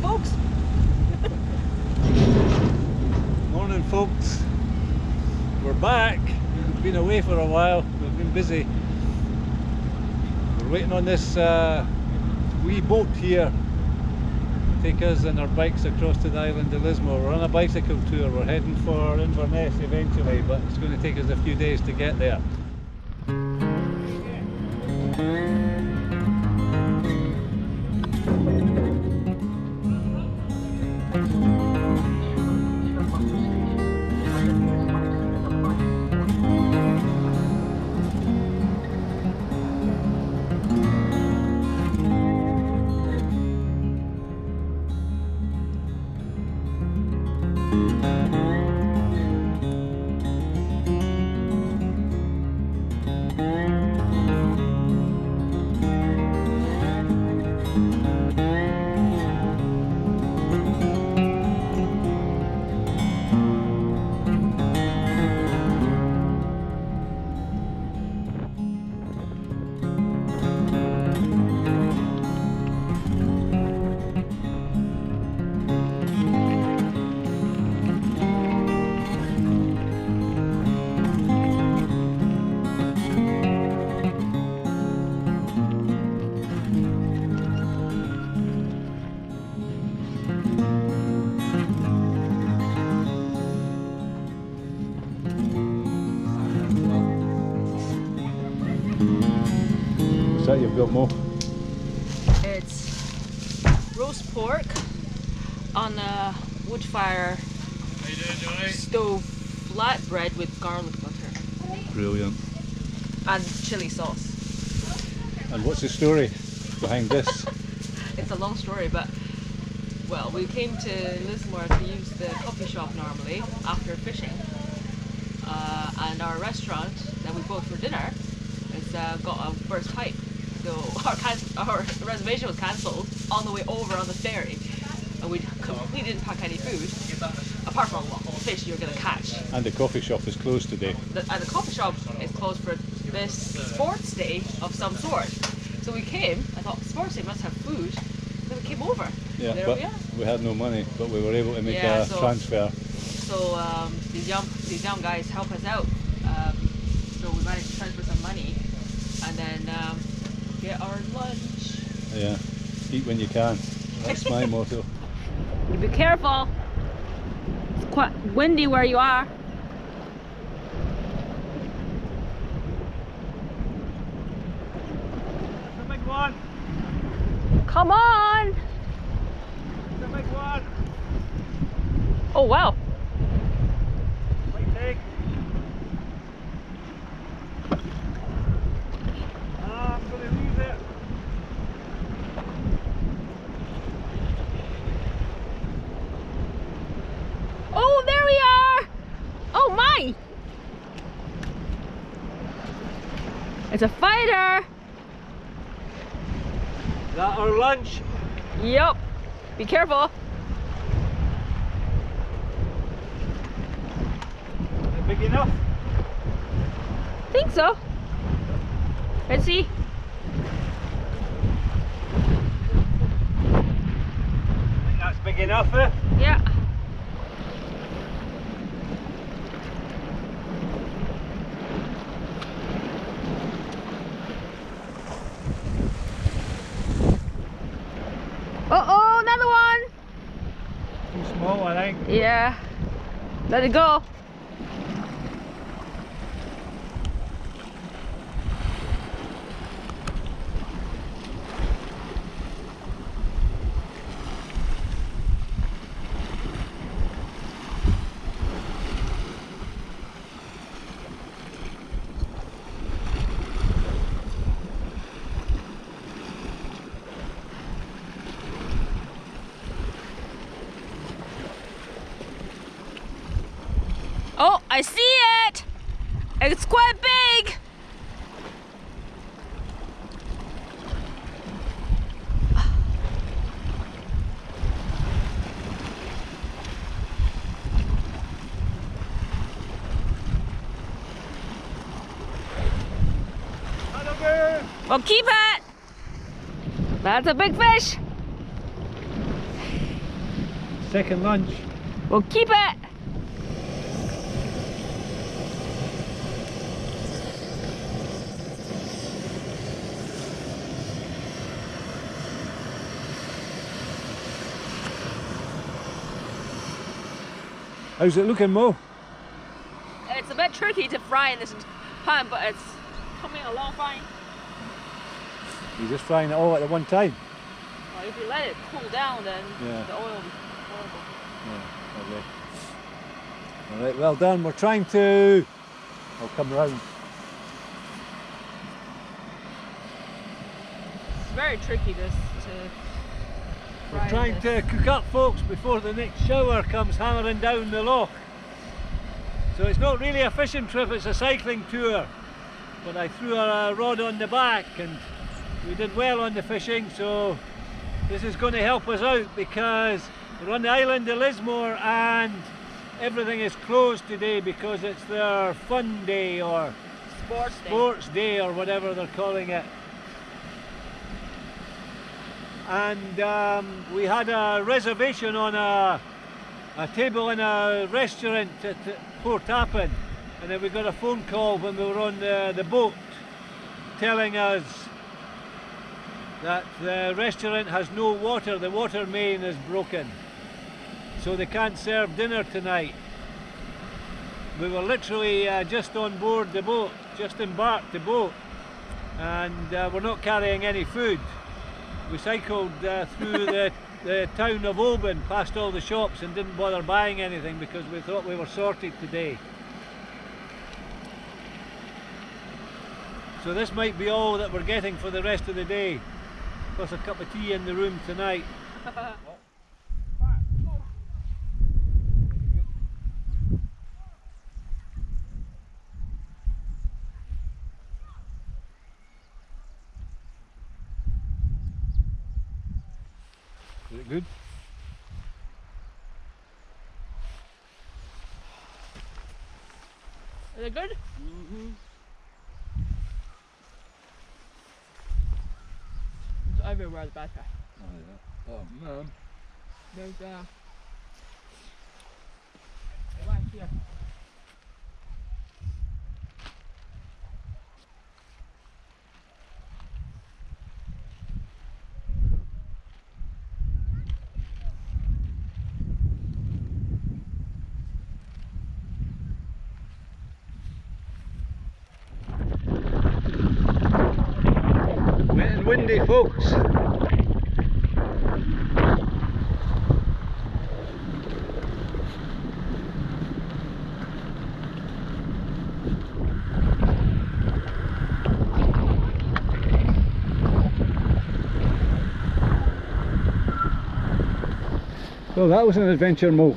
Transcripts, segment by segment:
folks. Morning, folks. We're back. We've been away for a while. We've been busy. We're waiting on this wee boat here to take us and our bikes across to the Island of Lismore. We're on a bicycle tour. We're heading for Inverness eventually, but it's going to take us a few days to get there. What's that you've got, Mo? It's roast pork on a wood fire stove flatbread with garlic butter. Brilliant. And chili sauce. And what's the story behind this? It's a long story, but well, we came to Lismore to use the coffee shop normally after fishing, and our restaurant that we booked for dinner has got a burst pipe, so our reservation was cancelled on the way over on the ferry, and we completely didn't pack any food apart from fish you're gonna catch. And the coffee shop is closed today. And the coffee shop is closed for this sports day of some sort. So we came, I thought sports day must have food, so we came over. Yeah, there but we are. had no money, but we were able to make Yeah, a transfer. So these young guys help us out. So we managed to transfer some money and then get our lunch. Yeah, eat when you can. That's my motto. Be careful. It's quite windy where you are. That's a big one. Come on! That's a big one. Oh wow! Might take. I'm going to leave it. Oh, there we are! Oh my! It's a fighter! Is that our lunch? Yup. Be careful. Is it big enough? Think so. Let's see. I think that's big enough, eh? Yeah. Uh-oh, another one. Too small, I think. Yeah. Let it go. Oh, I see it! It's quite big! Well, keep it! That's a big fish! second lunch. We'll keep it! How's it looking, Mo? It's a bit tricky to fry in this pan, but it's coming along fine. You're just frying it all at the one time? Well, if you let it cool down, then yeah. the oil will be horrible. Yeah, okay. Alright, well done. We're trying to... I'll come round. It's very tricky this to fry. We're trying to cook up, folks, before the next shower comes hammering down the loch. So it's not really a fishing trip, it's a cycling tour. But I threw a rod on the back and we did well on the fishing, so this is going to help us out because we're on the Island of Lismore and everything is closed today because it's their fun day or sports day or whatever they're calling it. And we had a reservation on a table in a restaurant at Port Appin, and then we got a phone call when we were on the boat telling us that the restaurant has no water, the water main is broken, so they can't serve dinner tonight. We were literally just on board the boat, just embarked the boat, and we're not carrying any food. We cycled through the town of Oban, past all the shops, and didn't bother buying anything because we thought we were sorted today. So this might be all that we're getting for the rest of the day, plus a cup of tea in the room tonight. Is it good? Is it good? Mm-hmm. It's everywhere, the bad guy. Oh, yeah. Oh, man. There's right here. Wet and windy, folks. Well, that was an adventure, Mo.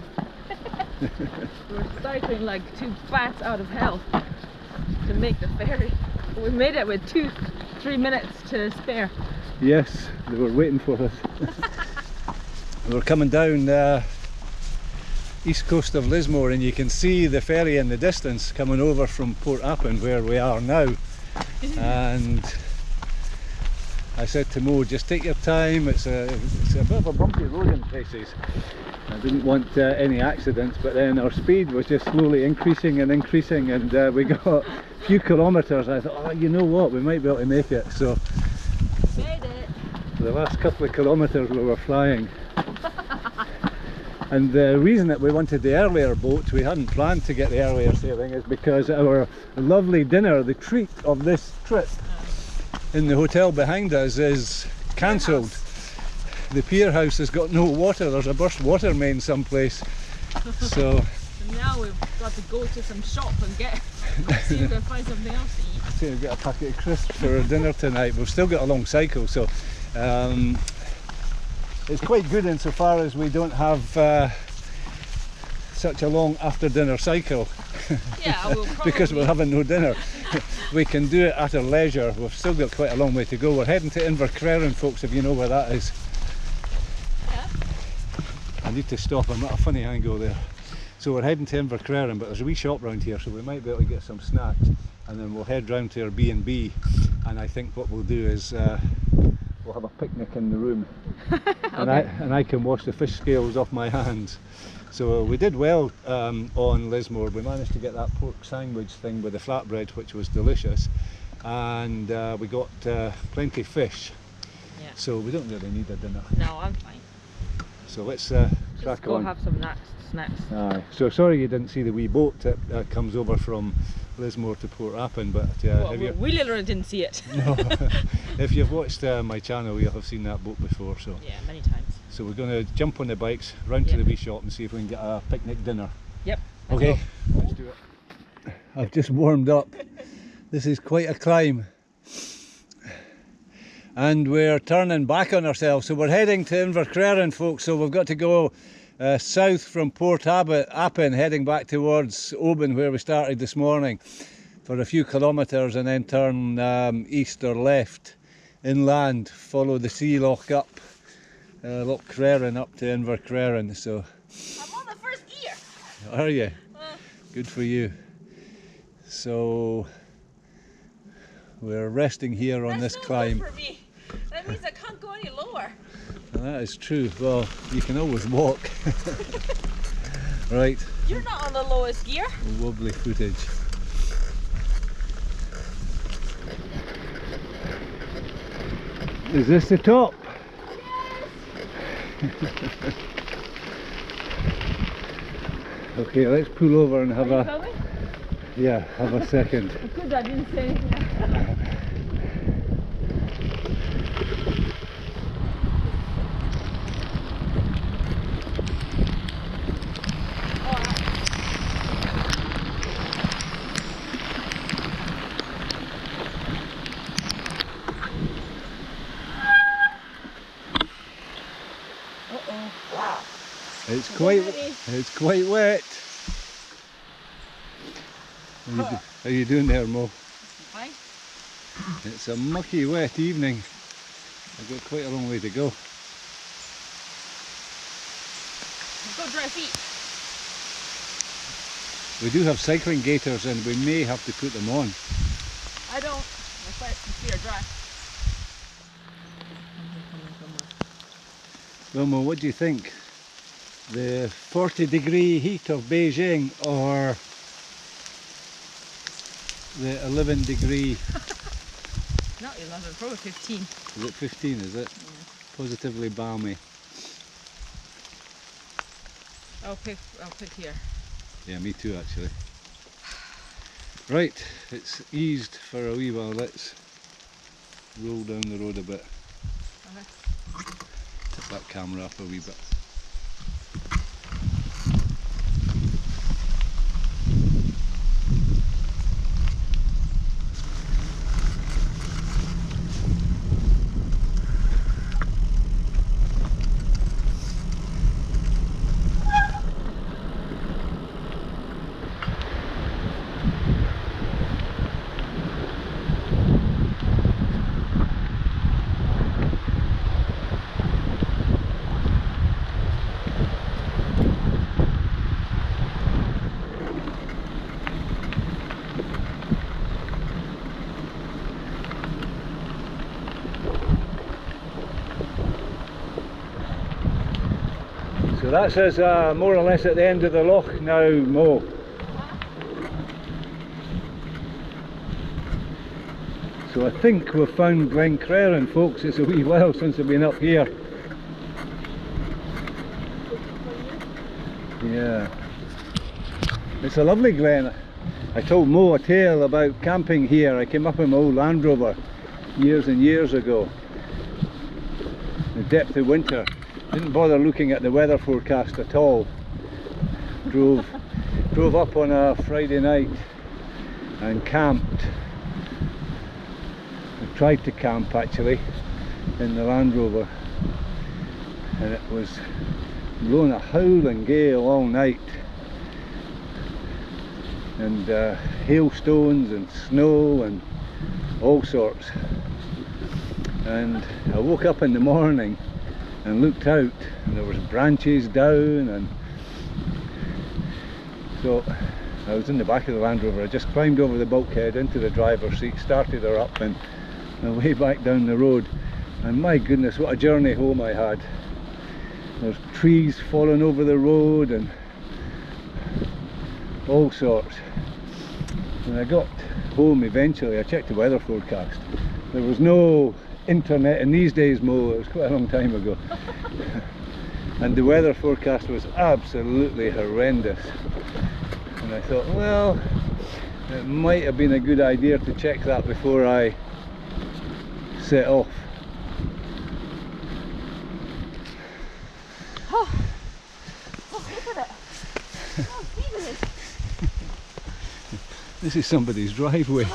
We're cycling like two bats out of hell to make the ferry. We made it with 2-3 minutes to spare. Yes, they were waiting for us. We're coming down the east coast of Lismore, and you can see the ferry in the distance coming over from Port Appin where we are now. And I said to Mo, just take your time, it's a bit of a bumpy road in places. I didn't want any accidents, but then our speed was just slowly increasing and increasing, and we got a few kilometres. I thought, oh, you know what, we might be able to make it. So Made it! for the last couple of kilometres we were flying. And the reason that we wanted the earlier boat, we hadn't planned to get the earlier sailing, is because our lovely dinner, the treat of this trip, in the hotel behind us is cancelled. The pier house has got no water, there's a burst water main someplace. So and now we've got to go to some shop and see if we can find something else to eat. see, we've got a packet of crisps for dinner tonight. We've still got a long cycle, so it's quite good insofar as we don't have such a long after dinner cycle. Yeah, we'll because we're having no dinner. We can do it at our leisure. We've still got quite a long way to go. We're heading to Inverness, folks, if you know where that is. Yeah. I need to stop, I'm at a funny angle there. So we're heading to Inverness, but there's a wee shop round here, so we might be able to get some snacks, and then we'll head round to our B&B, and I think what we'll do is we'll have a picnic in the room. Okay. and I can wash the fish scales off my hands. So we did well on Lismore. We managed to get that pork sandwich thing with the flatbread, which was delicious, and we got plenty of fish. Yeah. So we don't really need a dinner. No, I'm fine. So let's Just crack go on. have some snacks. Aye. So sorry you didn't see the wee boat that comes over from Lismore to Port Appin, but Well, if you we literally didn't see it. no, if you've watched my channel, you'll have seen that boat before. So Yeah, many times. so we're going to jump on the bikes, round to Yep. the wee shop and see if we can get a picnic dinner. Yep. Let's Okay, go. let's do it. I've just warmed up. This is quite a climb. And we're turning back on ourselves, so we're heading to Invercraren, folks. So we've got to go south from Port Appin, heading back towards Oban, where we started this morning, for a few kilometres, and then turn east or left inland, follow the sea loch up, Loch Linnhe up to Invercraren. So I'm on the first gear. are you? Good for you. So we're resting here on this climb. For me. That means I can't go any lower. That is true. Well, you can always walk. Right. You're not on the lowest gear. Wobbly footage. Is this the top? Okay, let's pull over and have have a second. Good, I didn't say anything. It's quite wet. How you doing there, Mo? Fine. It's a mucky wet evening. I've got quite a long way to go. Let's go dry feet. We do have cycling gaiters and we may have to put them on. I don't. My feet are dry. Well, Mo, what do you think? The 40-degree heat of Beijing or the 11-degree? Not 11, probably 15. Is it 15, is it? Yeah. Positively balmy. I'll pick here. Yeah, me too actually. Right, it's eased for a wee while. Let's roll down the road a bit. Okay. Tip that camera up a wee bit. So that's us more or less at the end of the loch now, Mo. So I think we've found Glencraren, folks. It's a wee while since I've been up here. Yeah. It's a lovely glen. I told Mo a tale about camping here. I came up in my old Land Rover years and years ago. The depth of winter. Didn't bother looking at the weather forecast at all. Drove up on a Friday night and camped. I tried to camp actually in the Land Rover, and it was blowing a howling gale all night, and hailstones and snow and all sorts. And I woke up in the morning and looked out, and there was branches down, and so I was in the back of the Land Rover. I just climbed over the bulkhead into the driver's seat, started her up, and away back down the road. And my goodness, what a journey home I had. There's trees falling over the road and all sorts. When I got home eventually, I checked the weather forecast. There was no internet in these days, Mo. It was quite a long time ago. And the weather forecast was absolutely horrendous. And I thought, well, it might have been a good idea to check that before I set off. Oh, look at it. Oh, Jesus. This is somebody's driveway.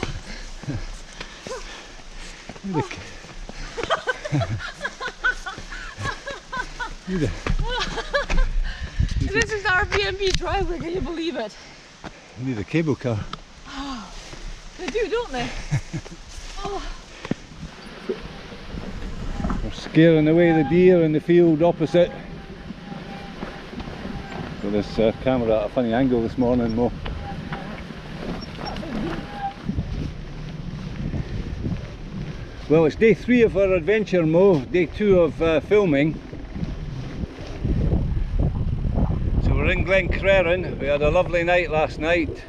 This is our B&B driveway, can you believe it? You need a cable car. They do, don't they? Oh. We're scaring away the deer in the field opposite. Got this camera at a funny angle this morning, Mo. Well, it's day 3 of our adventure, Mo. Day 2 of filming. So we're in Glen Creran. We had a lovely night last night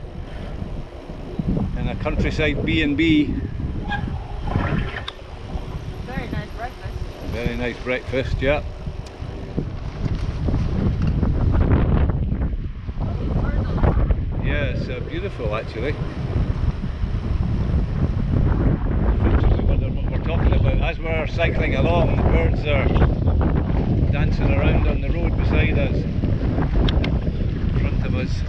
in a countryside B&B. Very nice breakfast. Very nice breakfast, yeah. Yeah, it's beautiful actually. What we're talking about, as we're cycling along, the birds are dancing around on the road beside us, in front of us.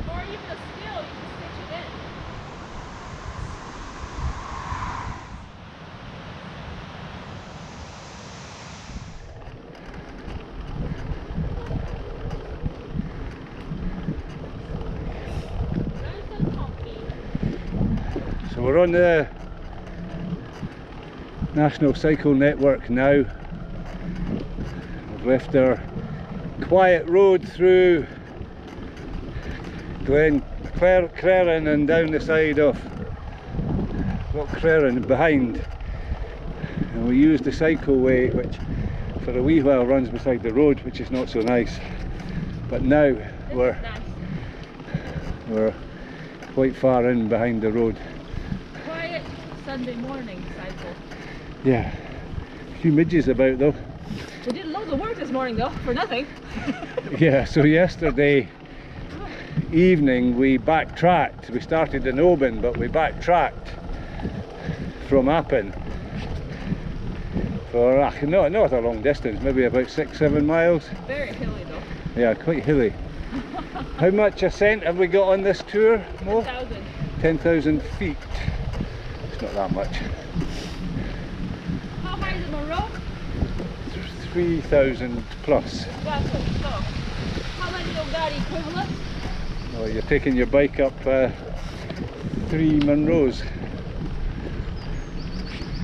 Or even a still, you can stitch it in. So we're on the National Cycle Network now. We've left our quiet road through Glen Creran and down the side of Loch Creran behind, and we used the cycleway, which for a wee while runs beside the road, which is not so nice, but now we're quite far in behind the road. Quiet Sunday morning cycle. Yeah, a few midges about though. We did loads of work this morning though, for nothing. Yeah, so yesterday evening we backtracked. We started in Oban, but we backtracked from Appin for not a long distance, maybe about 6-7 miles. Very hilly though. Yeah, quite hilly. How much ascent have we got on this tour, Mo? 10,000. 10,000 feet. It's not that much. How high is it, Monroe? 3,000 plus. That's what. So, how many of that equivalent? Oh, you're taking your bike up 3 Monroes.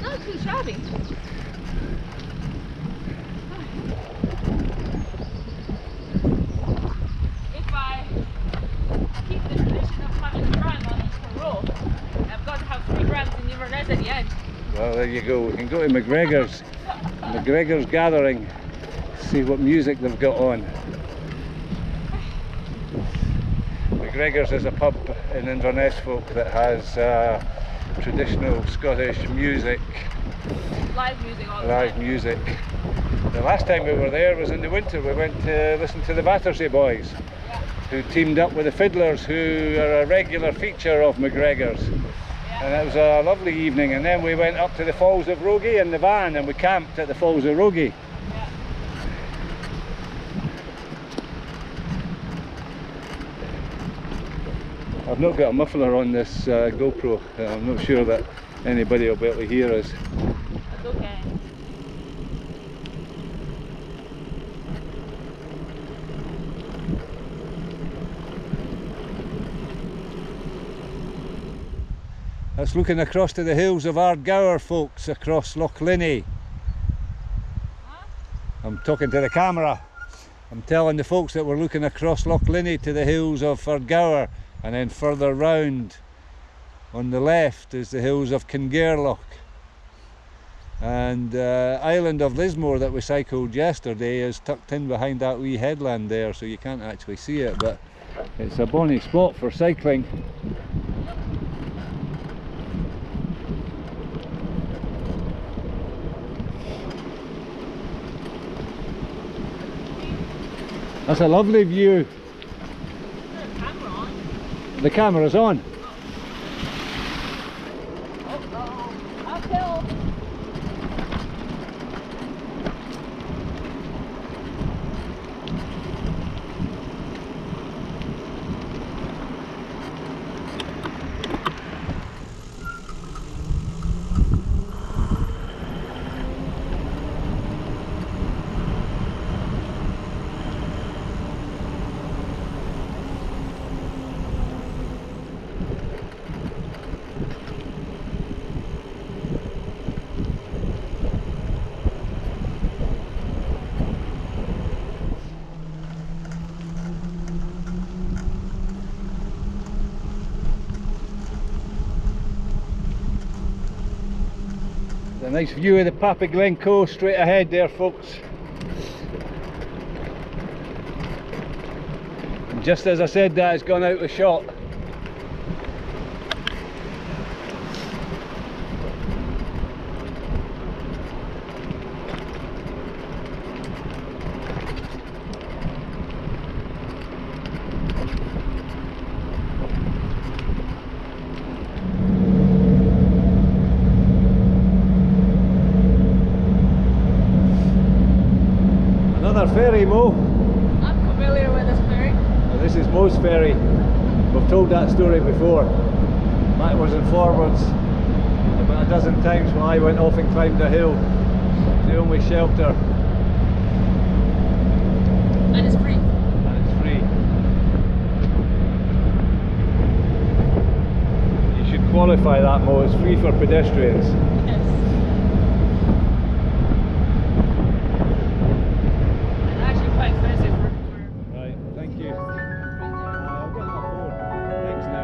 Not too shabby. If I keep the tradition of having a gram on each Monroe, I've got to have 3 grams in Inverness at the end. Well, there you go. We can go to McGregor's. McGregor's Gathering. See what music they've got on. McGregor's is a pub in Inverness, folk, that has traditional Scottish music. Live music all the time. Live music. The last time we were there was in the winter. We went to listen to the Battersea Boys, who teamed up with the Fiddlers, who are a regular feature of McGregor's. And it was a lovely evening, and then we went up to the Falls of Rogie in the van and we camped at the Falls of Rogie. Yeah. I've not got a muffler on this GoPro. I'm not sure that anybody will be able to hear us. That's okay. That's looking across to the hills of Ardgour, folks, across Loch Linnhe. Huh? I'm talking to the camera. I'm telling the folks that we're looking across Loch Linnhe to the hills of Ardgour, and then further round on the left is the hills of Kingairloch. And Island of Lismore that we cycled yesterday is tucked in behind that wee headland there, so you can't actually see it, but it's a bonny spot for cycling. That's a lovely view. Is there a camera on? The camera's on. Oh, uphill. A nice view of the Papa Glen coast straight ahead there, folks. And just as I said that, it's gone out of shot. Another ferry, Mo. I'm familiar with this ferry. Now, this is Mo's ferry. We've told that story before. Backwards and forwards about a dozen times while I went off and climbed a hill. The only shelter. And it's free. And it's free. You should qualify that, Mo. It's free for pedestrians. Yes. Right, thank you. I'll get my phone. Thanks now.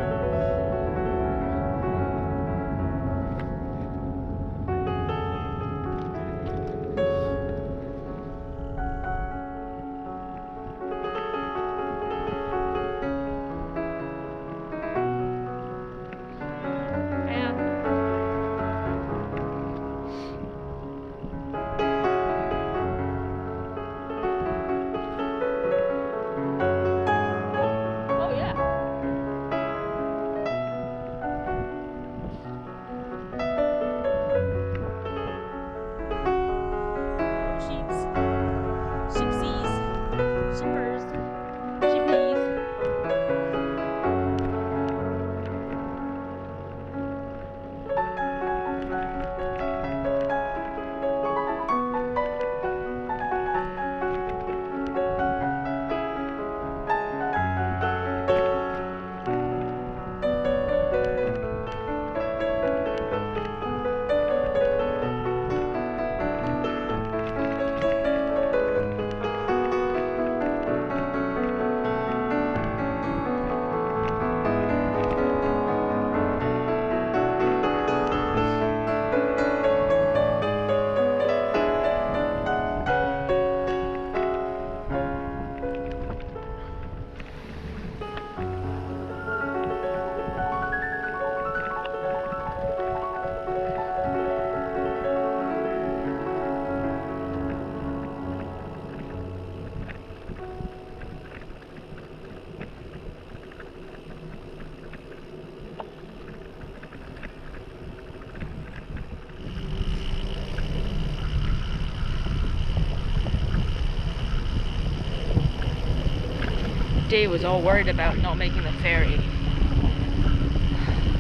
Dave was all worried about not making the ferry,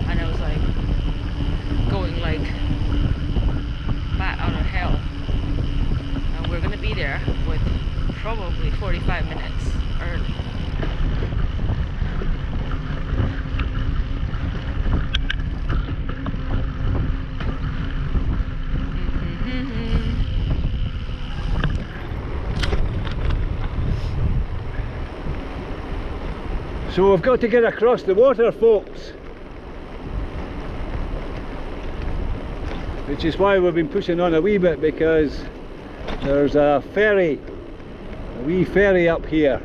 and I was like going like back on a hill, and we're gonna be there with probably 45 minutes early. So we've got to get across the water, folks. which is why we've been pushing on a wee bit, because there's a ferry, a wee ferry up here,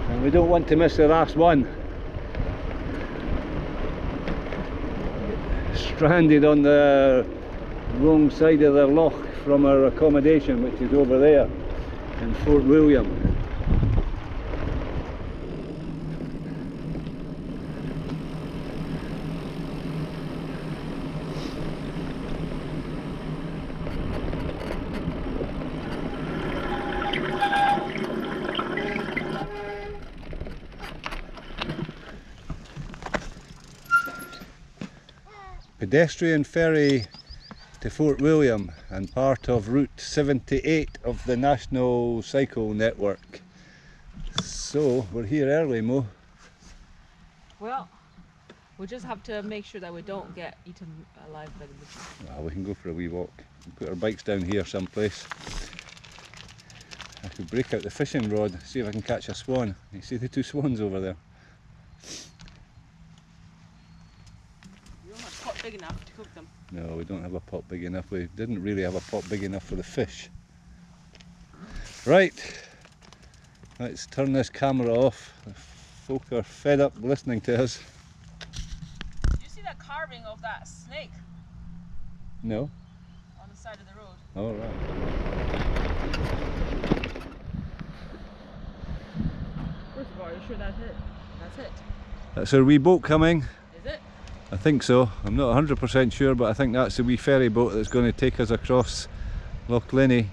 and we don't want to miss the last one. Stranded on the wrong side of the loch from our accommodation, which is over there in Fort William. Pedestrian ferry to Fort William and part of Route 78 of the National Cycle Network. So we're here early, Mo. Well, we just have to make sure that we don't get eaten alive by the bushes. Well, we can go for a wee walk. We'll put our bikes down here someplace. I could break out the fishing rod, see if I can catch a swan. You see the two swans over there? Big enough to cook them. No, we don't have a pot big enough. We didn't really have a pot big enough for the fish. Right, let's turn this camera off. The folk are fed up listening to us. Did you see that carving of that snake? No. On the side of the road. All right. First of all, are you sure that's it? That's it. That's our wee boat coming. Is it? I think so. I'm not 100% sure, but I think that's the wee ferry boat that's going to take us across Loch Linnhe.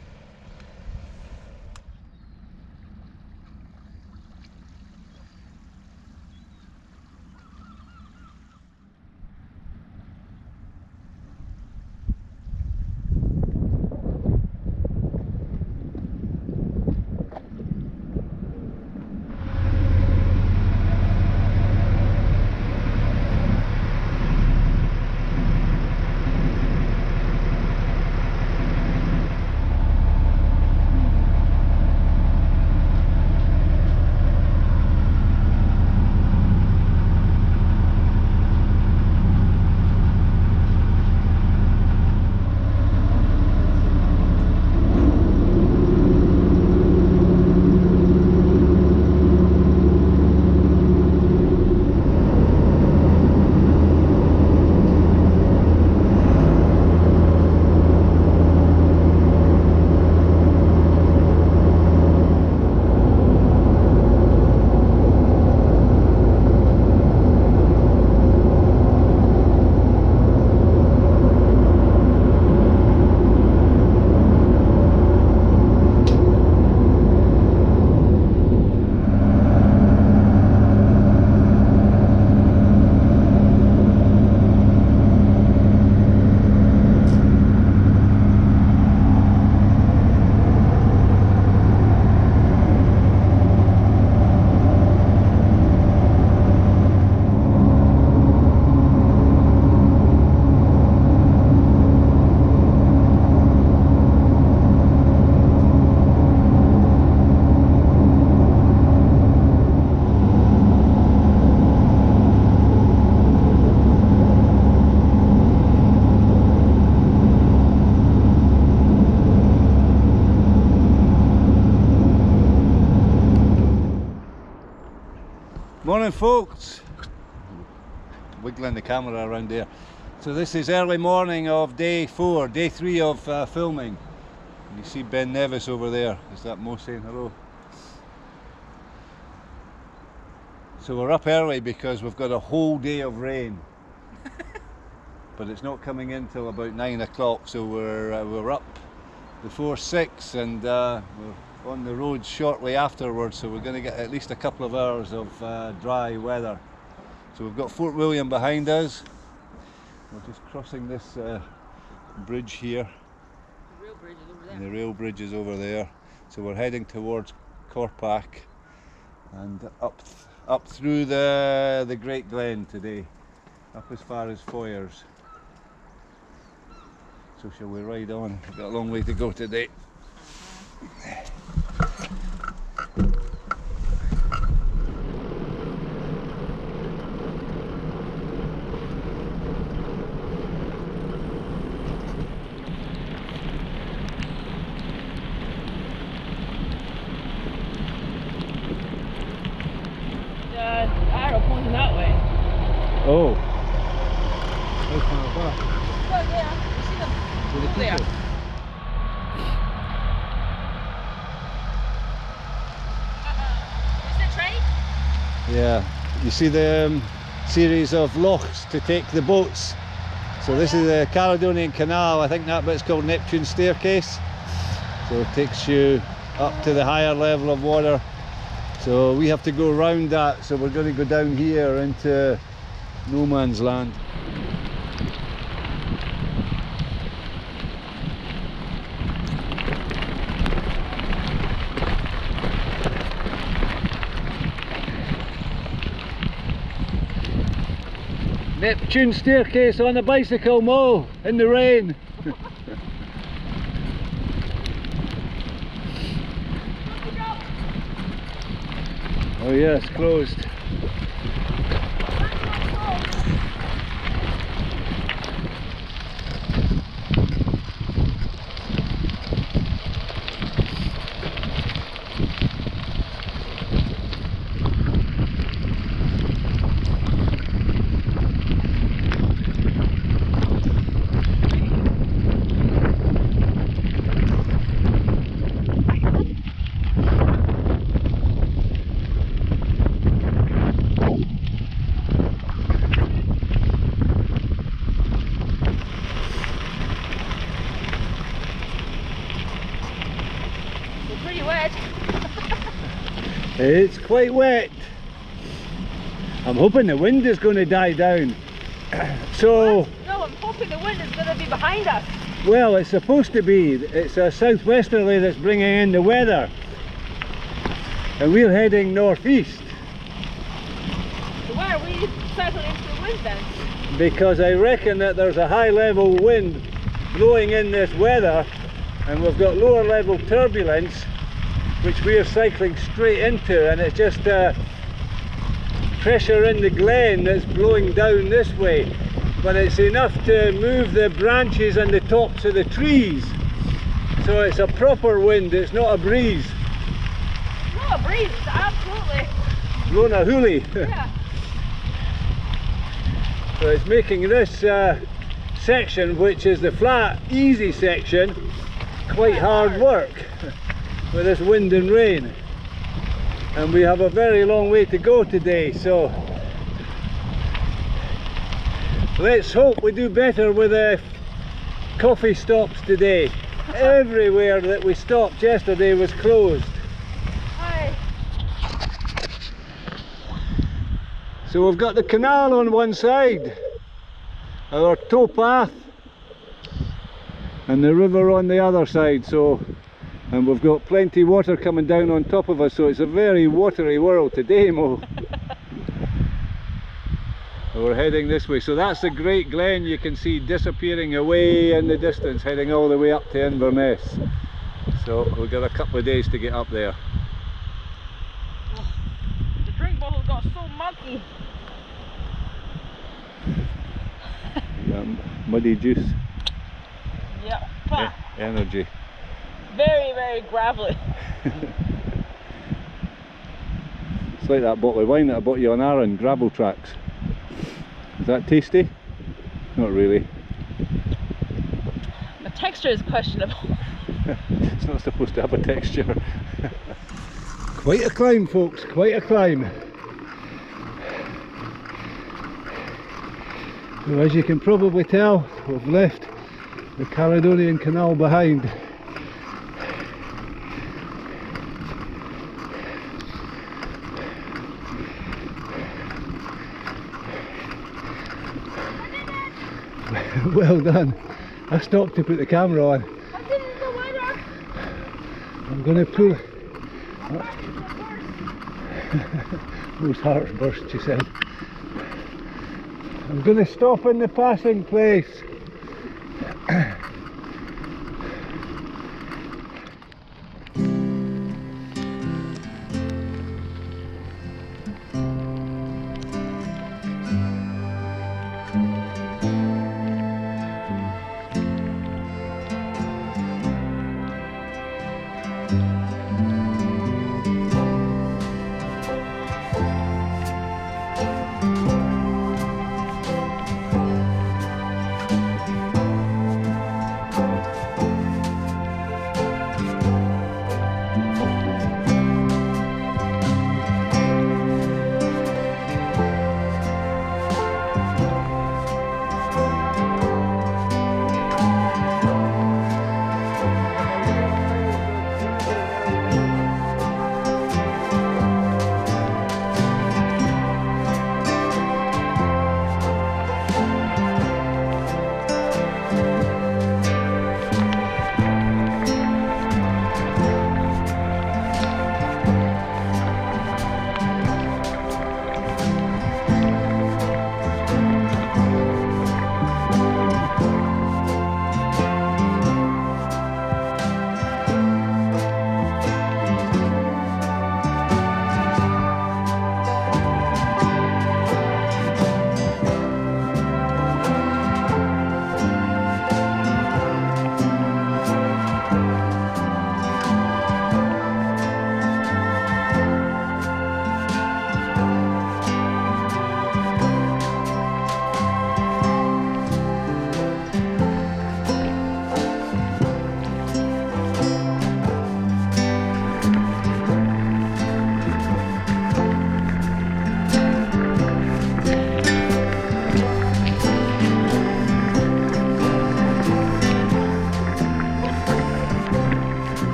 Morning folks, wiggling the camera around there. So this is early morning of day 4, day 3 of filming. You see Ben Nevis over there, is that Mo saying hello? So we're up early because we've got a whole day of rain. But it's not coming in till about 9 o'clock, so we're up before 6 and we're on the road shortly afterwards, so we're going to get at least a couple of hours of dry weather. So we've got Fort William behind us. We're just crossing this bridge here. The rail bridge is over there. And the rail bridge is over there. So we're heading towards Corpac and up through the Great Glen today, up as far as Foyers. So shall we ride on? We've got a long way to go today. Yeah, you see the series of lochs to take the boats. So this is the Caledonian Canal. I think that bit's called Neptune's Staircase. So it takes you up to the higher level of water. So we have to go round that. So we're going to go down here into no man's land. Neptune Staircase on a bicycle, Mo, in the rain. Oh yeah, it's closed. It's quite wet. I'm hoping the wind is going to die down. So what? No, I'm hoping the wind is going to be behind us. Well, it's supposed to be. It's a southwesterly that's bringing in the weather, and we're heading northeast. So why are we cycling into the wind then? Because I reckon that there's a high level wind blowing in this weather, and we've got lower level turbulence which we are cycling straight into, and it's just pressure in the glen that's blowing down this way, but it's enough to move the branches and the tops of the trees, so it's a proper wind, it's not a breeze. Not a breeze, it's absolutely blowing a hilly. Yeah. So it's making this section, which is the flat easy section, quite hard work with this wind and rain, and we have a very long way to go today, so let's hope we do better with the coffee stops today. Everywhere that we stopped yesterday was closed. Hi. So we've got the canal on one side, our towpath, and the river on the other side, so, and we've got plenty of water coming down on top of us, so it's a very watery world today, Mo. We're heading this way, so that's the Great Glen you can see disappearing away in the distance, heading all the way up to Inverness. So we've got a couple of days to get up there. Oh, the drink bottle got so muggy. Muddy juice. Yeah. Energy. Very, very gravelly. It's like that bottle of wine that I bought you on Arran, gravel tracks. Is that tasty? Not really. The texture is questionable. It's not supposed to have a texture. Quite a climb, folks, quite a climb. So as you can probably tell, we've left the Caledonian Canal behind. Well done. I stopped to put the camera on. I didn't know whether. I'm going to pull. Those hearts burst, she said. I'm going to stop in the passing place.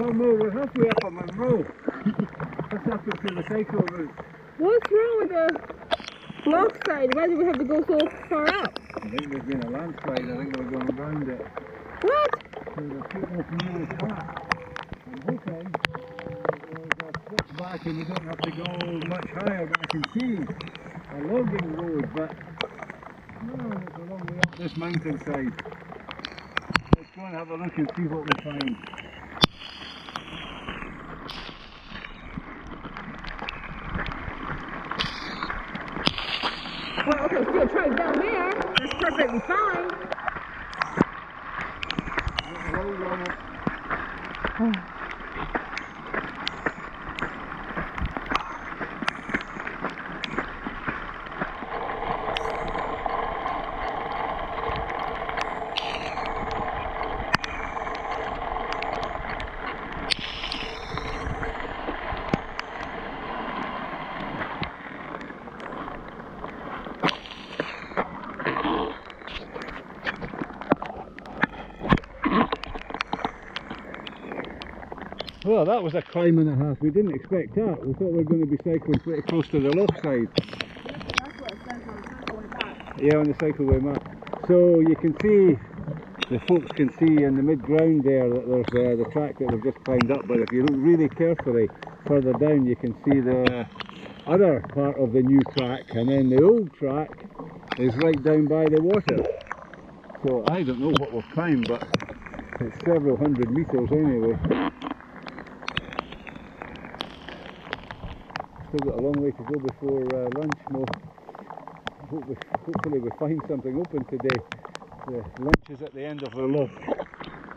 Oh, Mo, we're halfway up on Monroe. What's happened to the cycle route? What's wrong with the loch side? Why do we have to go so far up? I think there's been a landslide. I think we're going around it. What? So they're putting up a new track. I'm hoping there's a switch back and we don't have to go much higher. But I can see a logging road, but no, it's a long way up this mountainside. Let's go and have a look and see what we find. Well, okay, see a track down there. That's perfectly fine. Well, that was a climb and a half. We didn't expect that. We thought we were going to be cycling pretty close to the loch side. That's what it says on the cycleway map. Yeah, on the cycleway map. So you can see, the folks can see in the mid-ground there that there's the track that we've just climbed up, but if you look really carefully further down you can see the other part of the new track, and then the old track is right down by the water. So I don't know what we've climbed, but it's several hundred metres anyway. Still got a long way to go before lunch, Mo. Hopefully we find something open today. The lunch is at the end of the loch.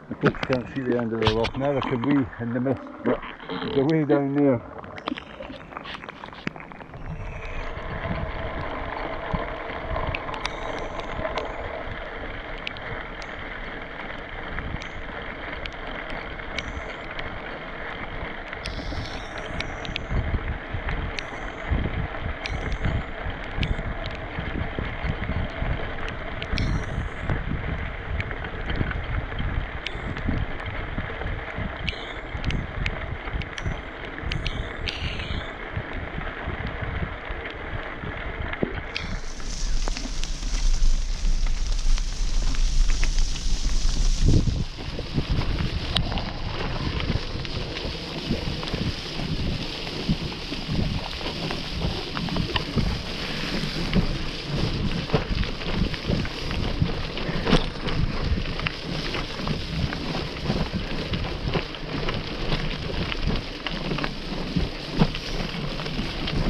The folks can't see the end of the loch, neither can we in the mist, but it's a way down there.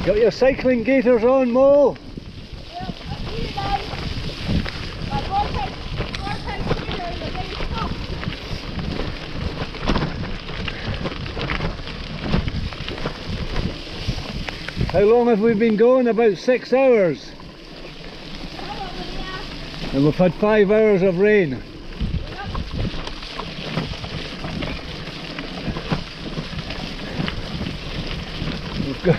Got your cycling gaiters on, Mo? Yeah, I see you guys. My vortex here is a very tough. How long have we been going? About 6 hours. Probably, yeah. And we've had 5 hours of rain. We've got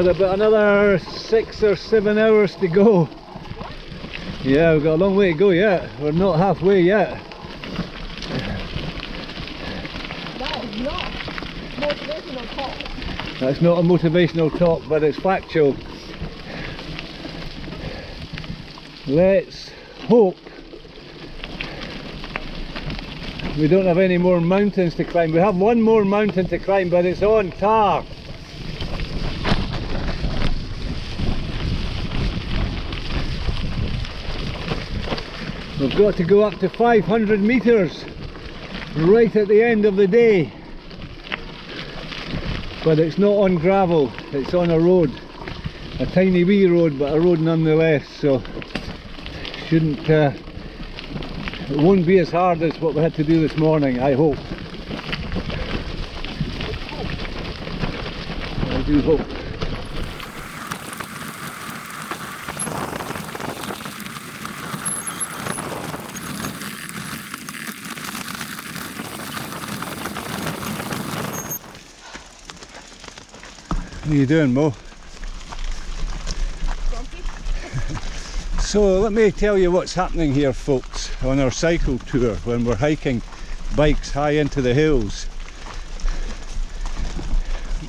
about another 6 or 7 hours to go. Yeah, we've got a long way to go yet. We're not halfway yet. That is not motivational talk. That's not a motivational talk, but it's factual. Let's hope we don't have any more mountains to climb. We have one more mountain to climb, but it's on tar. We've got to go up to 500 metres right at the end of the day. But it's not on gravel, it's on a road. A tiny wee road, but a road nonetheless, so shouldn't it won't be as hard as what we had to do this morning, I hope. I do hope. What are you doing, Mo? So let me tell you what's happening here, folks, on our cycle tour when we're hiking bikes high into the hills.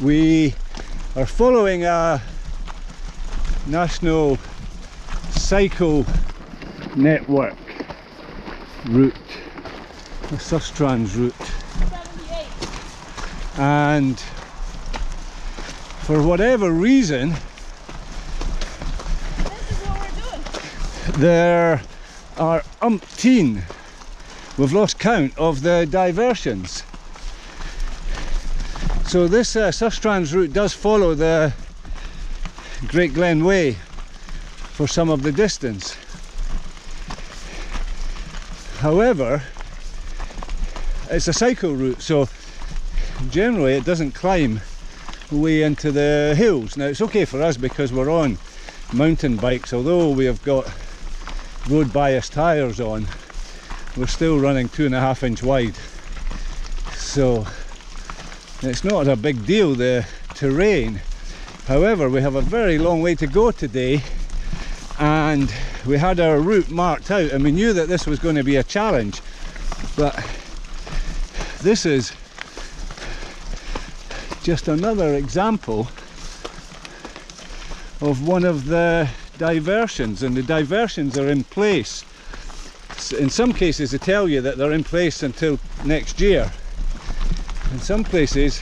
we are following a national cycle network route, the Sustrans route. 78. And for whatever reason, This is what we're doing. there are umpteen, we've lost count of the diversions. So this Sustrans route does follow the Great Glen way for some of the distance. However, it's a cycle route, so generally it doesn't climb way into the hills. Now it's okay for us because we're on mountain bikes, although we have got road bias tyres on, we're still running 2.5 inch wide. So it's not a big deal, the terrain. However, we have a very long way to go today, and we had our route marked out and we knew that this was going to be a challenge, but this is just another example of one of the diversions, and the diversions are in place. In some cases they tell you that they're in place until next year. In some places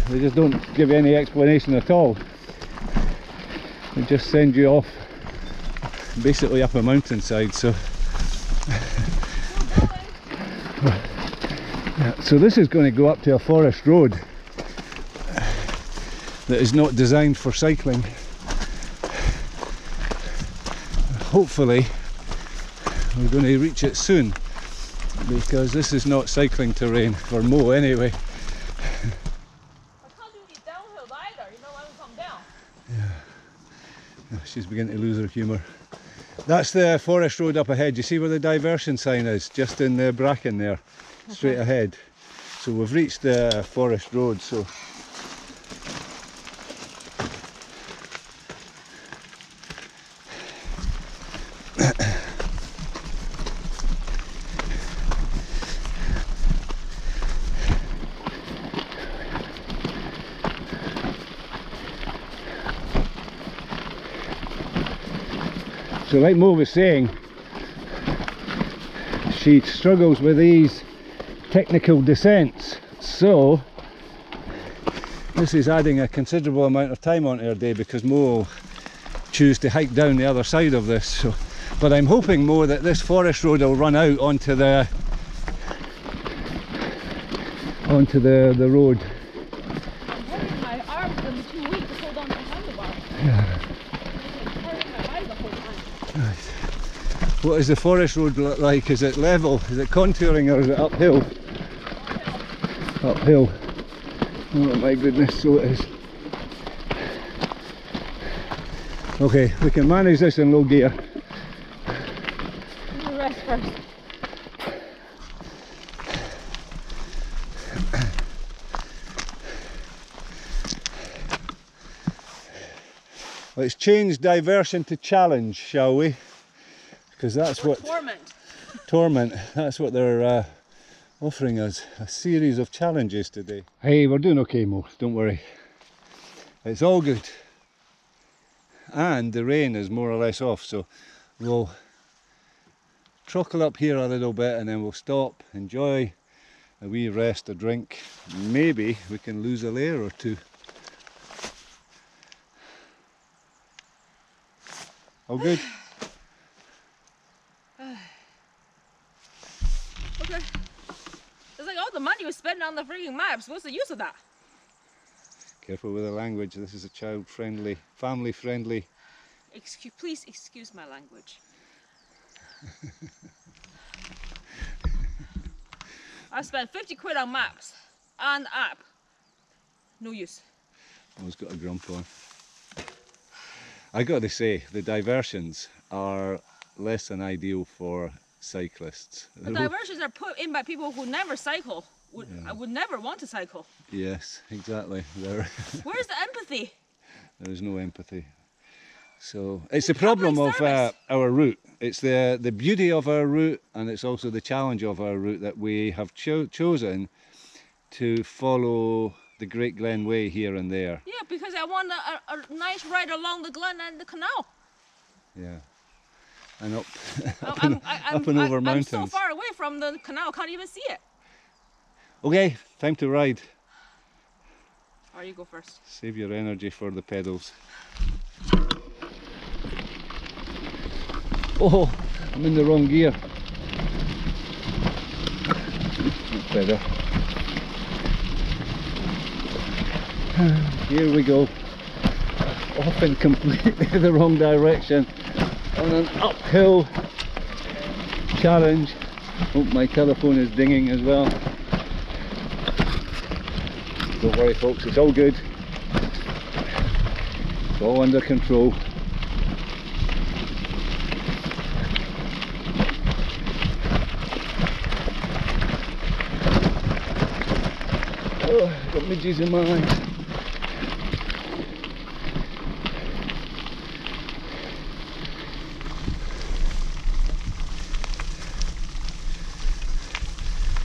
they just don't give you any explanation at all. They just send you off basically up a mountainside. So yeah, so this is going to go up to a forest road that is not designed for cycling. Hopefully we're going to reach it soon, because this is not cycling terrain for Mo anyway. I can't do these downhills either, you know, when we come down. Yeah. She's beginning to lose her humour. That's the forest road up ahead. You see where the diversion sign is? Just in the bracken there, straight ahead. So we've reached the forest road. So So like Mo was saying, she struggles with these technical descents, so this is adding a considerable amount of time onto her day, because Mo will choose to hike down the other side of this. So, but I'm hoping, Mo, that this forest road will run out onto the road. I'm hurting my arms and too weak to hold on to the handlebar. Yeah. It's hurting my body the whole time. What does the forest road look like? Is it level? Is it contouring, or is it uphill? Uphill. Oh my goodness, so it is. Okay, we can manage this in low gear. I'm gonna rest first. Let's change diversion to challenge, shall we? Because that's what torment. That's what they're offering us, a series of challenges today. Hey, we're doing okay, Mo, don't worry. It's all good. And the rain is more or less off, so we'll truckle up here a little bit and then we'll stop, enjoy a wee rest, a drink. Maybe we can lose a layer or two. All good? Okay. It's like all the money we spend on the freaking maps. What's the use of that? Careful with the language. This is a child-friendly, family-friendly. Please excuse my language. I spent 50 quid on maps and app. No use. Always got a grump on. I got to say, the diversions are less than ideal for cyclists. The diversions are put in by people who never cycle. I would never want to cycle. Yes, exactly. Where's the empathy? There is no empathy. So it's the problem of our route. It's the beauty of our route, and it's also the challenge of our route that we have chosen to follow the Great Glen Way here and there. Yeah, because I want a nice ride along the glen and the canal. Yeah. And up, I'm up and over mountains. I'm so far away from the canal, can't even see it. Okay, time to ride. Or you go first. Save your energy for the pedals. Oh, I'm in the wrong gear. That's better. Here we go. Off in completely the wrong direction on an uphill challenge. Oh, my telephone is dinging as well. Don't worry folks, it's all good. It's all under control. Oh, I've got midges in my eyes.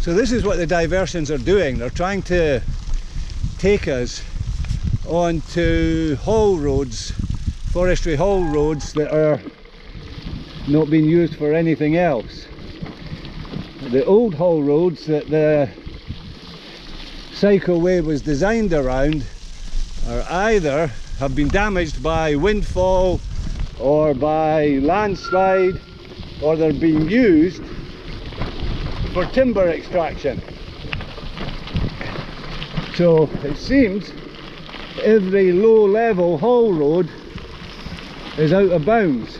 So this is what the diversions are doing. They're trying to take us onto haul roads, forestry haul roads that are not being used for anything else. The old haul roads that the cycleway was designed around are either have been damaged by windfall or by landslide, or they're being used for timber extraction. So it seems every low level haul road is out of bounds,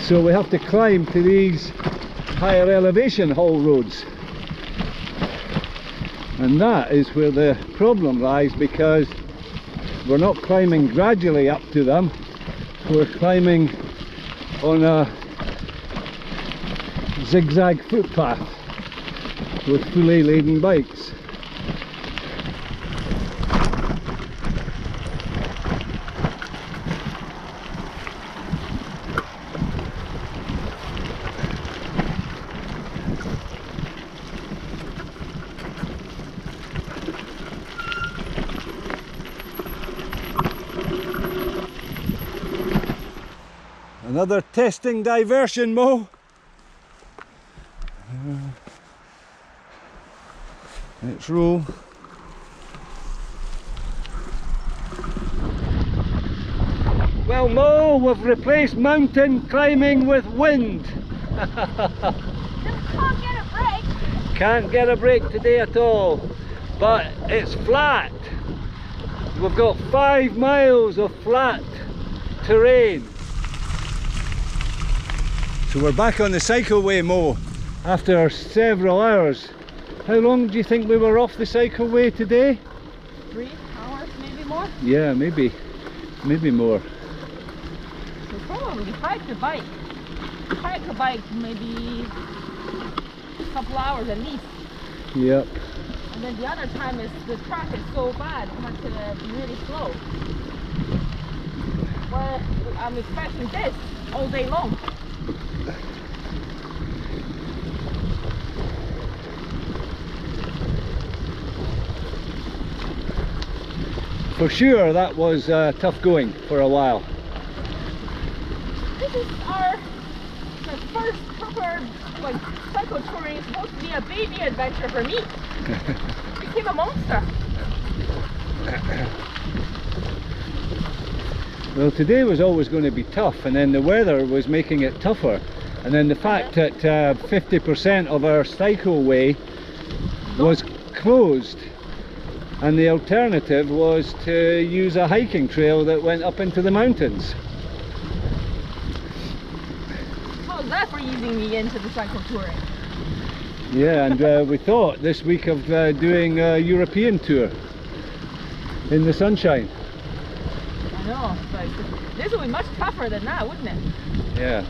so we have to climb to these higher elevation haul roads, and that is where the problem lies, because we're not climbing gradually up to them, we're climbing on a zigzag footpath with fully laden bikes. Another testing diversion, Mo. Let's roll. Well, Mo, we've replaced mountain climbing with wind. Just can't get a break. Can't get a break today at all, but it's flat. We've got 5 miles of flat terrain. So we're back on the cycleway, Mo, after several hours. How long do you think we were off the cycleway today? 3 hours, maybe more. Yeah, maybe more. So probably hike the bike. Hike a bike maybe a couple hours at least. Yep. And then the other time is the track is so bad, we have to be really slow. Well, I'm expecting this all day long. For sure, that was tough going for a while. This is our first proper cycle touring. It's supposed to be a baby adventure for me. Became a monster. Well, today was always going to be tough, and then the weather was making it tougher, and then the fact that 50% of our cycleway was closed, and the alternative was to use a hiking trail that went up into the mountains. How's that for easing me into the cycle touring? Yeah, and we thought this week of doing a European tour in the sunshine. I know, but this would be much tougher than that, wouldn't it? Yeah.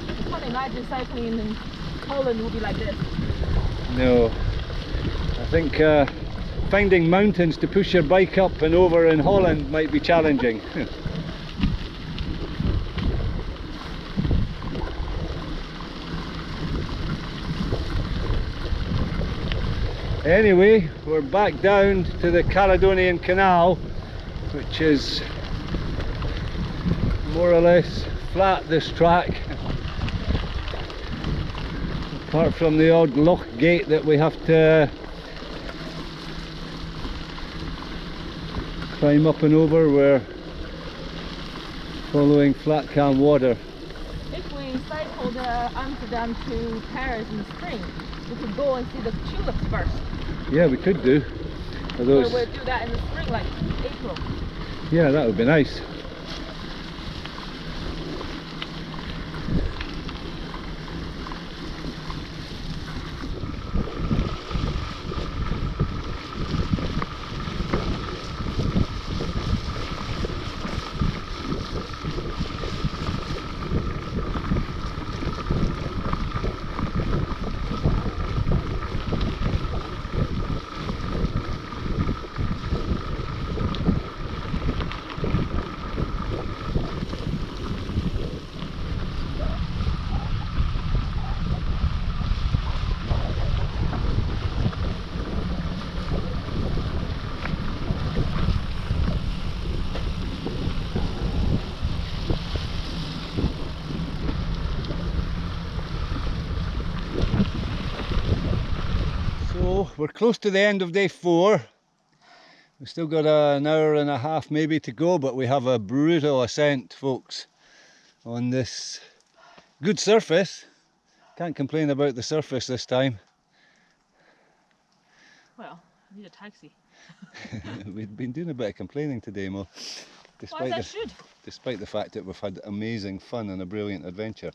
I can't imagine cycling in Poland would be like this. No, I think finding mountains to push your bike up and over in Holland might be challenging. Anyway, we're back down to the Caledonian Canal, which is more or less flat, this track, apart from the odd loch gate that we have to climb up and over. We're following flat calm water. If we cycled Amsterdam to Paris in the spring, we could go and see the tulips first. Yeah, we could do. Or we'll do that in the spring, like April. Yeah, that would be nice. We're close to the end of day 4. We've still got an hour and a half maybe to go, but we have a brutal ascent, folks, on this good surface. Can't complain about the surface this time. Well, I need a taxi. We've been doing a bit of complaining today, Mo. Despite the fact that we've had amazing fun and a brilliant adventure.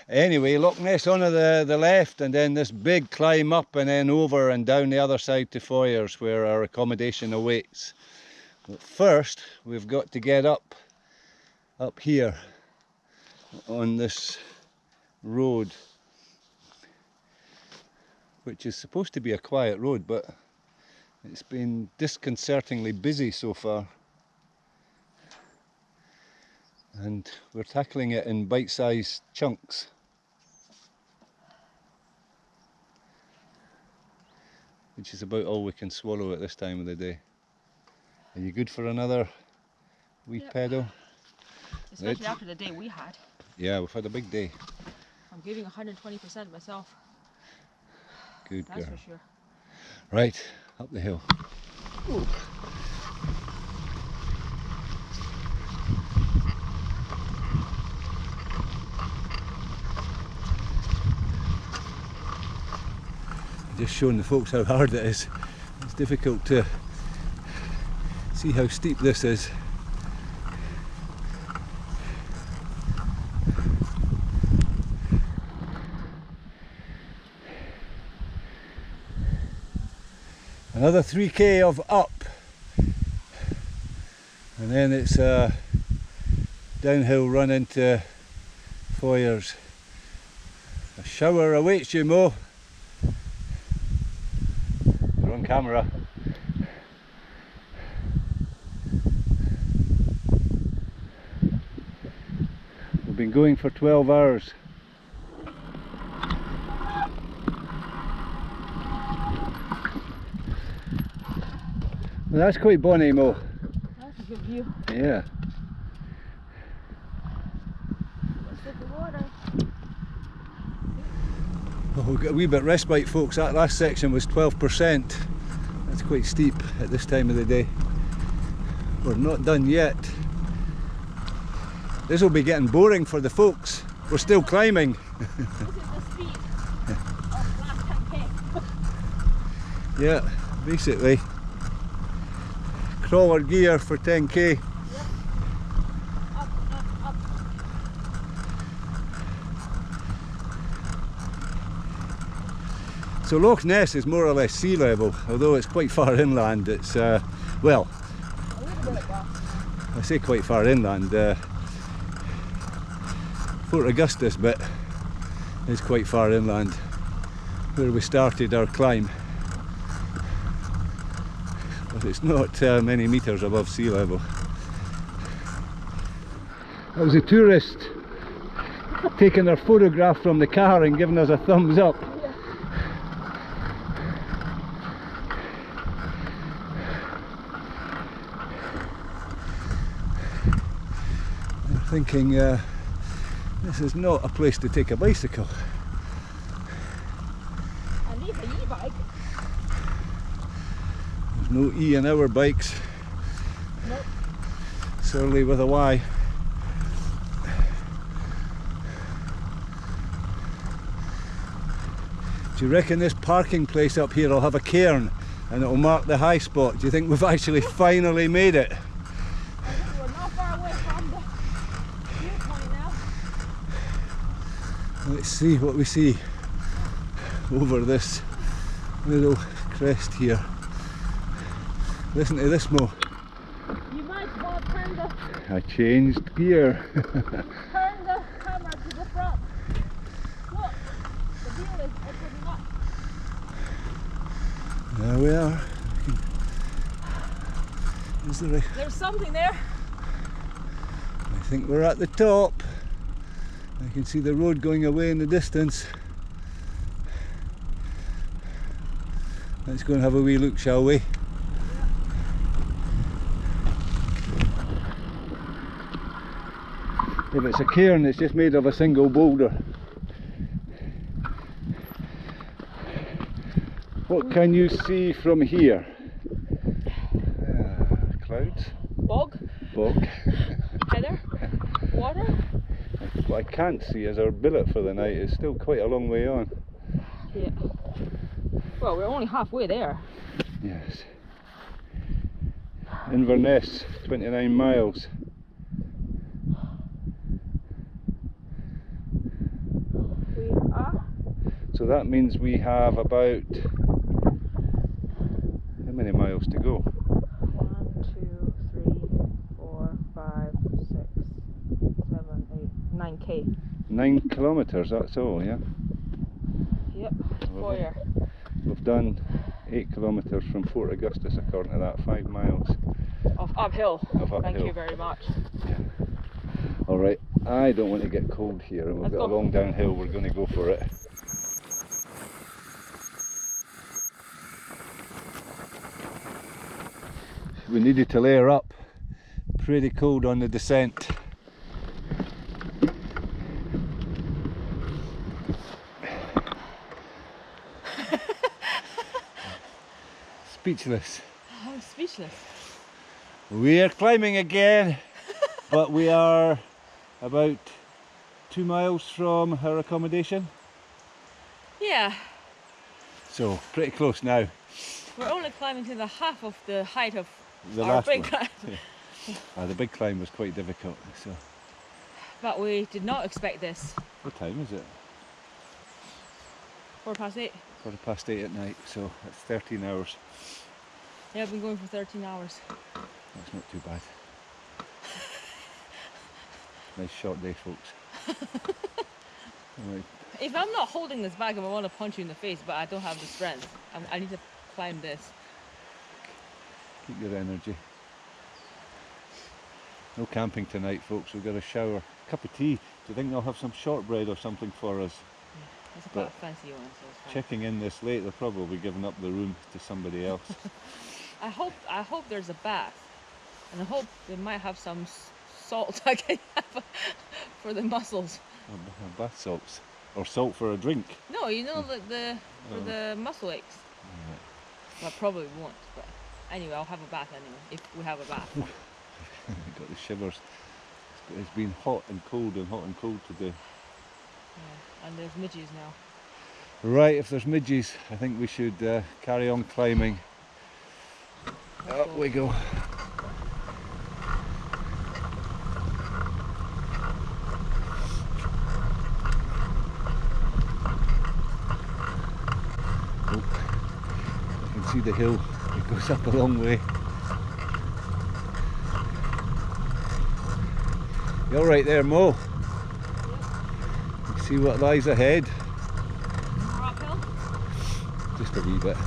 Anyway, Loch Ness on the left, and then this big climb up and then over and down the other side to Foyers, where our accommodation awaits. But first we've got to get up here on this road, which is supposed to be a quiet road, but it's been disconcertingly busy so far. And we're tackling it in bite-sized chunks. Which is about all we can swallow at this time of the day. Are you good for another wee pedal? Especially after the day we had. Yeah, we've had a big day. I'm giving 120% myself. Good girl. That's for sure. Right, up the hill. Ooh. Just showing the folks how hard it is. It's difficult to see how steep this is. Another 3k of up, and then it's a downhill run into Foyers. A shower awaits you, Mo. You're on camera. We've been going for 12 hours. Well, that's quite bonny, Mo. That's a good view. Yeah. Let's get the water. Oh, we've got a wee bit respite, folks. That last section was 12%. That's quite steep at this time of the day. We're not done yet. This will be getting boring for the folks. We're still climbing. This is the speed of last 10k. Yeah, basically. Crawler gear for 10k. Yep. Up, up, up. So Loch Ness is more or less sea level, although it's quite far inland. It's, well, A little bit above. I say quite far inland. Fort Augustus bit is quite far inland, where we started our climb. But it's not many metres above sea level. That was a tourist taking our photograph from the car and giving us a thumbs up. thinking this is not a place to take a bicycle. And leave the e-bike. There's no E in our bikes. Nope. Surly with a Y. Do you reckon this parking place up here will have a cairn and it will mark the high spot? Do you think we've actually finally made it? I think we're not far away from the viewpoint now. Let's see what we see over this little crest here. Listen to this, Mo. You might want to turn the I changed gear. camera to the front. Look, the wheel is opening up. There we are. Is there There's something there. I think we're at the top. I can see the road going away in the distance. Let's go and have a wee look, shall we? If it's a cairn, it's just made of a single boulder. What can you see from here? Clouds. Bog, Bog. heather, water. What I can't see is our billet for the night. It's still quite a long way on. Yeah. Well, we're only halfway there. Yes. Inverness, 29 miles. We are. So that means we have about how many miles to go? 1, 2, 3, 4, 5, 6, 7, 8, 9k. 9 kilometres, that's all, yeah? Yep. Foyer. We've done 8 kilometres from Fort Augustus, according to that, 5 miles. Of uphill. Of uphill. Thank you very much. Yeah. Alright, I don't want to get cold here, and we've Let's got a go. long downhill, we're going to go for it. We needed to layer up. Pretty cold on the descent. Speechless. I'm speechless. We are climbing again, but we are about 2 miles from our accommodation. Yeah, So pretty close now. we're only climbing to the half of the height of The our last big one. climb. The big climb was quite difficult. So But we did not expect this. what time is it? 8:15. 8:15 at night. So that's 13 hours. Yeah, I've been going for 13 hours. That's not too bad. Nice short day, folks. Right. If I'm not holding this bag, I want to punch you in the face, but I don't have the strength. I need to climb this. Keep your energy. No camping tonight, folks. We've got a shower. Cup of tea. Do you think they'll have some shortbread or something for us? It's But quite a fancy one, so it's fine. Checking in this late, they'll probably be giving up the room to somebody else. I hope there's a bath, and I hope they might have some salt I can have for the mussels. Bath salts. Or salt for a drink. No, you know for the mussel aches. Well, probably won't, but anyway, I'll have a bath anyway if we have a bath. Got the shivers. It's been hot and cold today. Yeah, and there's midges now. Right, if there's midges, I think we should carry on climbing. Up we go. Oh, you can see the hill, it goes up a long way. You alright there, Mo? You see what lies ahead? More uphill? Just a wee bit.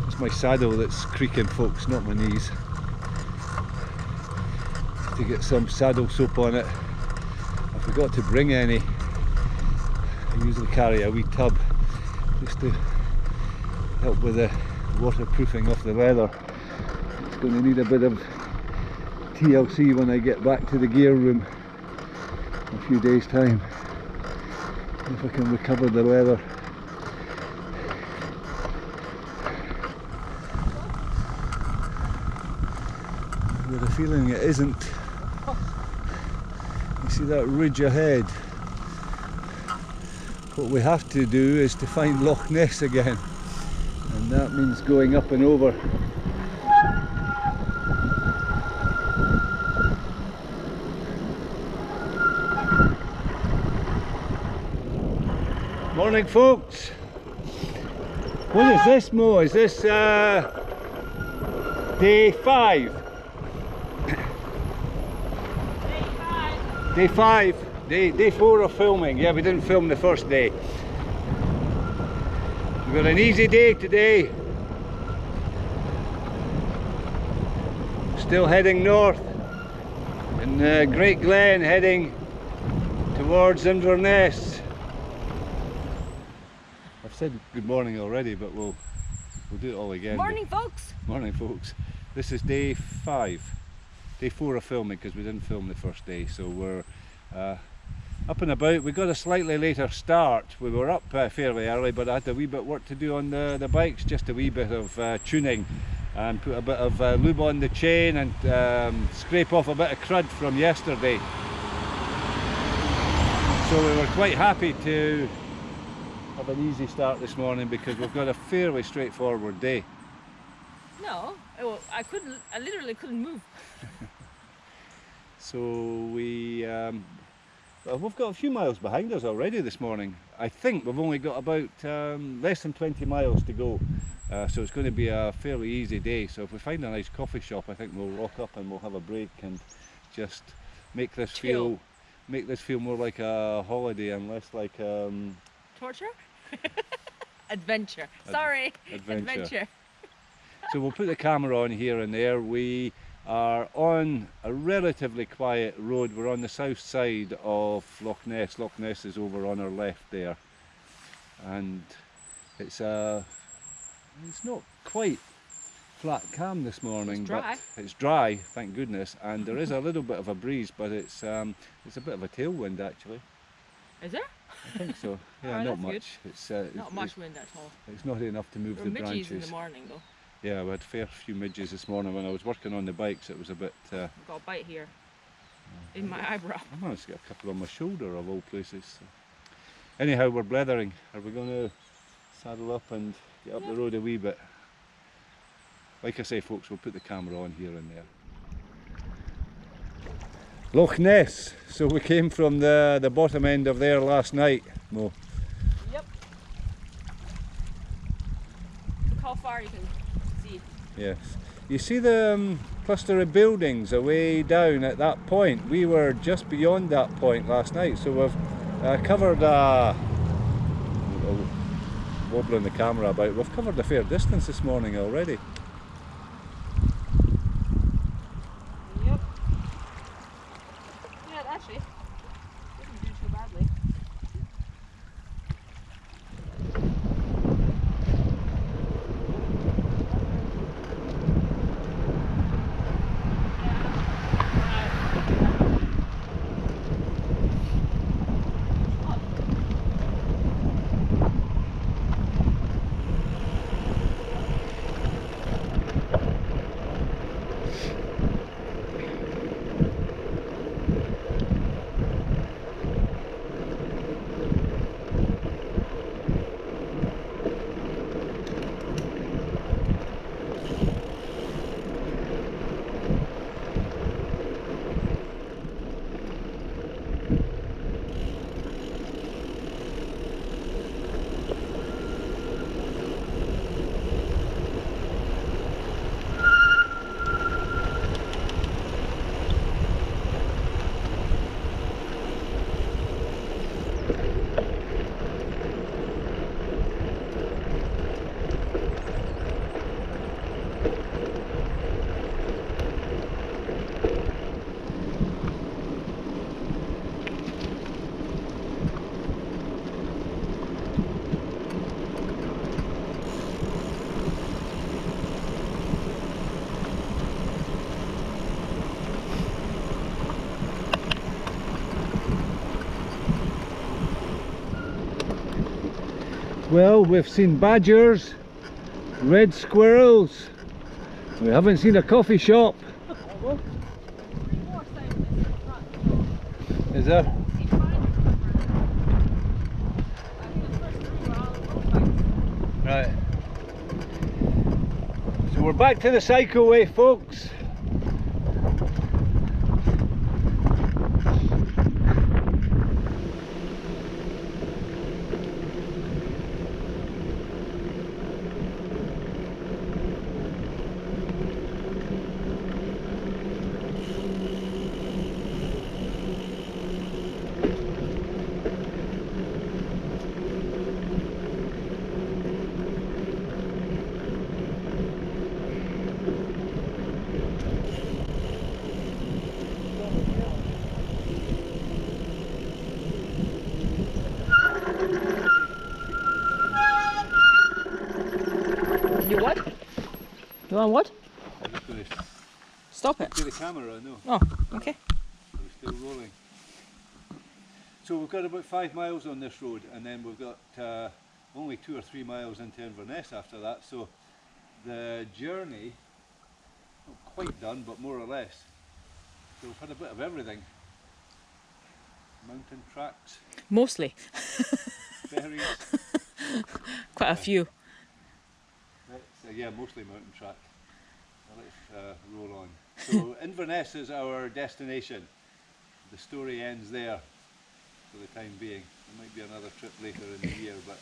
It's my saddle that's creaking, folks, not my knees. To get some saddle soap on it. I forgot to bring any. I usually carry a wee tub just to help with the waterproofing of the leather. It's going to need a bit of TLC when I get back to the gear room in a few days' time. If I can recover the leather. With a feeling it isn't. You see that ridge ahead? What we have to do is to find Loch Ness again, and that means going up and over. Morning, folks. What is this, Mo? Is this day 5? Day 5. Day 4 of filming. Yeah, we didn't film the first day. We've got an easy day today. Still heading north in Great Glen, heading towards Inverness. I've said good morning already, but we'll do it all again. Morning, folks. Morning, folks. This is day 5. Day 4 of filming, because we didn't film the first day, so we're up and about. We got a slightly later start. We were up fairly early, but I had a wee bit of work to do on the bikes, just a wee bit of tuning and put a bit of lube on the chain and scrape off a bit of crud from yesterday. So we were quite happy to have an easy start this morning because we've got a fairly straightforward day. No, I literally couldn't move. So we've got a few miles behind us already this morning. I think we've only got about less than 20 miles to go, so it's going to be a fairly easy day. So if we find a nice coffee shop, I think we'll rock up and we'll have a break and just make this feel more like a holiday and less like torture. Adventure. Sorry. Adventure. So we'll put the camera on here and there. We are on a relatively quiet road. We're on the south side of Loch Ness. Loch Ness is over on our left there, and it's not quite flat calm this morning. It's dry. But it's dry, thank goodness, and there is a little bit of a breeze, but it's a bit of a tailwind actually. Is there? I think so. Yeah, Oh, not that's much. It's Not much wind at all. It's not enough to move There were the midges branches. in the morning though. Yeah, we had a fair few midges this morning when I was working on the bikes. It was a bit. I've got a bite here in my eyebrow. I managed to get a couple on my shoulder of all places. So. Anyhow, we're blethering. Are we going to saddle up and get up the road a wee bit? Like I say, folks, we'll put the camera on here and there. Loch Ness. So we came from the bottom end of there last night, Mo. Yep. Look how far you can see. Yes. You see the cluster of buildings away down at that point? We were just beyond that point last night, so we've covered wobbling the camera about. We've covered a fair distance this morning already. Yep. Yeah, actually, didn't do too badly. Well, we've seen badgers, red squirrels. We haven't seen a coffee shop. Is there? Right. So we're back to the cycleway, folks. You what? You want what? I'm just going to Stop it. do the camera, no. Oh, okay. We're still rolling. So we've got about 5 miles on this road, and then we've got only 2 or 3 miles into Inverness after that. So the journey, not quite done, but more or less. So we've had a bit of everything. Mountain tracks, Mostly. ferries. Quite a few. Yeah, mostly mountain track. Let's roll on. So Inverness is our destination. The story ends there for the time being. There might be another trip later in the year, but